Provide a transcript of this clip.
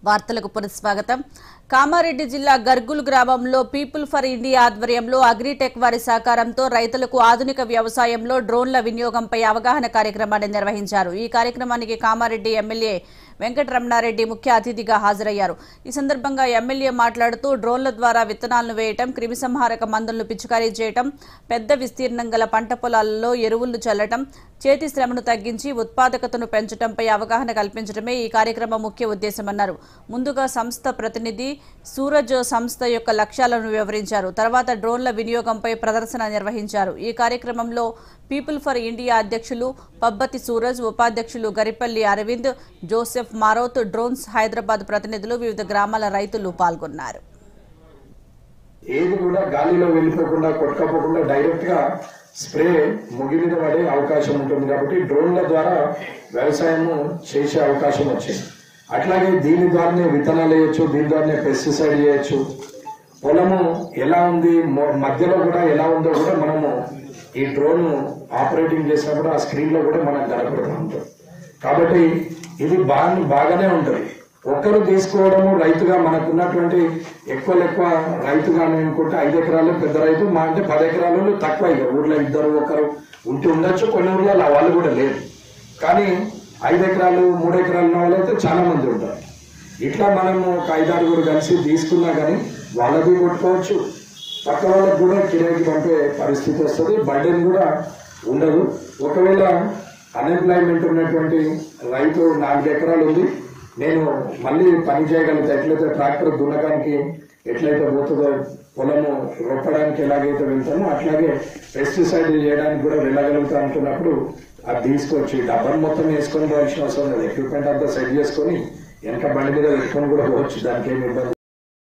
వార్తలకు పునఃస్వాగతం. కామారెడ్డి జిల్లా గర్గుల్ గ్రామంలో పీపుల్ ఫర్ ఇండియా ఆధ్వర్యంలో అగ్రిటెక్ వారి సహకారంతో రైతులకు ఆధునిక వ్యవసాయంలో డ్రోన్ల వినియోగంపై అవగాహన కార్యక్రమాన్ని నిర్వహించారు. ఈ కార్యక్రమానికి కామారెడ్డి ఎమ్మెల్యే వెంకటరమణారెడ్డి ముఖ్య అతిథిగా హాజరయ్యారు. ఈ సందర్భంగా ఎమ్మెల్యే మాట్లాడుతూ డ్రోన్ల ద్వారా విత్తనాలను వేయటం, క్రిమిసంహారక మందులను పిచికారీ చేయటం, పెద్ద విస్తీర్ణం గల పంట పొలాలలో ఎరువులను చల్లటం, చేతి శ్రమను తగ్గించి ఉత్పాదకతను పెంచడంపై అవగాహన కల్పించడమే ఈ కార్యక్రమం ముఖ్య ఉద్దేశమన్నారు. ముందుగా సంస్థ ప్రతినిధి సూరజ్ సంస్థ యొక్క లక్ష్యాలను వివరించారు. తర్వాత డ్రోన్ల వినియోగంపై ప్రదర్శన నిర్వహించారు. ఈ కార్యక్రమంలో పీపుల్ ఫర్ ఇండియా అధ్యక్షులు పబ్బతి సూరజ్, ఉపాధ్యక్షులు గరిపల్లి అరవింద్, జోసెఫ్ మారోత్, డ్రోన్స్ హైదరాబాద్ ప్రతినిధులు, వివిధ గ్రామాల రైతులు పాల్గొన్నారు. ఏది కూడా గాలిలో వెళ్ళిపోకుండా కొట్టుకపోకుండా డైరెక్ట్ గా స్ప్రే ముగి మీద పడే అవకాశం ఉంటుంది కాబట్టి డ్రోన్ల ద్వారా వ్యవసాయం చేసే అవకాశం వచ్చింది. అట్లాగే దీని ద్వారానే విత్తనాలు వేయచ్చు, దీని ద్వారానే పెస్టిసైడ్ చేయొచ్చు. పొలము ఎలా ఉంది, మధ్యలో కూడా ఎలా ఉందో కూడా మనము ఈ డ్రోన్ ఆపరేటింగ్ చేసినప్పుడు ఆ స్క్రీన్ లో కూడా మనం కనపడుతూ ఉంటాం. కాబట్టి ఇది బాగానే ఉంటుంది. ఒక్కరు తీసుకోవడము రైతుగా మనకున్నటువంటి ఎక్కువ రైతుగా అనుకుంటే 5 ఎకరాలు పెద్ద రైతు, మా అంటే 10 ఎకరాలు తక్కువ. ఇక ఊర్లో 2 ఒకరు ఉంటే ఉండొచ్చు, కొన్ని ఊర్లలో వాళ్ళు కూడా లేదు. కానీ 5 ఎకరాలు 3 ఎకరాలు ఉన్న వాళ్ళు అయితే చాలా మంది ఉంటారు. ఇట్లా మనము ఒక 5-6 కలిసి తీసుకున్నా కానీ వాళ్ళది కొట్టుకోవచ్చు, పక్క వాళ్ళకు కూడా కిరాయికి పంపే పరిస్థితి వస్తుంది. బర్డెన్ కూడా ఉండదు. ఒకవేళ అన్ఎంప్లాయ్మెంట్ ఉన్నటువంటి రైతు 4 ఎకరాలు ఉంది, నేను మళ్ళీ పని చేయగలుగుతా, ఎట్లయితే ట్రాక్టర్ దున్నకానికి ఎట్లయితే పోతుందో, పొలము రొప్పడానికి ఎలాగైతే వెళ్తామో అట్లాగే పెస్టిసైడ్ చేయడానికి కూడా వెళ్ళగలుగుతా అనుకున్నప్పుడు అది తీసుకొచ్చి డబ్బను మొత్తం వేసుకొని పోవాల్సిన అవసరం లేదు. ఎక్విప్మెంట్ అంతా సెట్ చేసుకొని వెనక బండి మీద పెట్టుకొని కూడా పోవచ్చు, దానికి ఏమి ఇబ్బంది.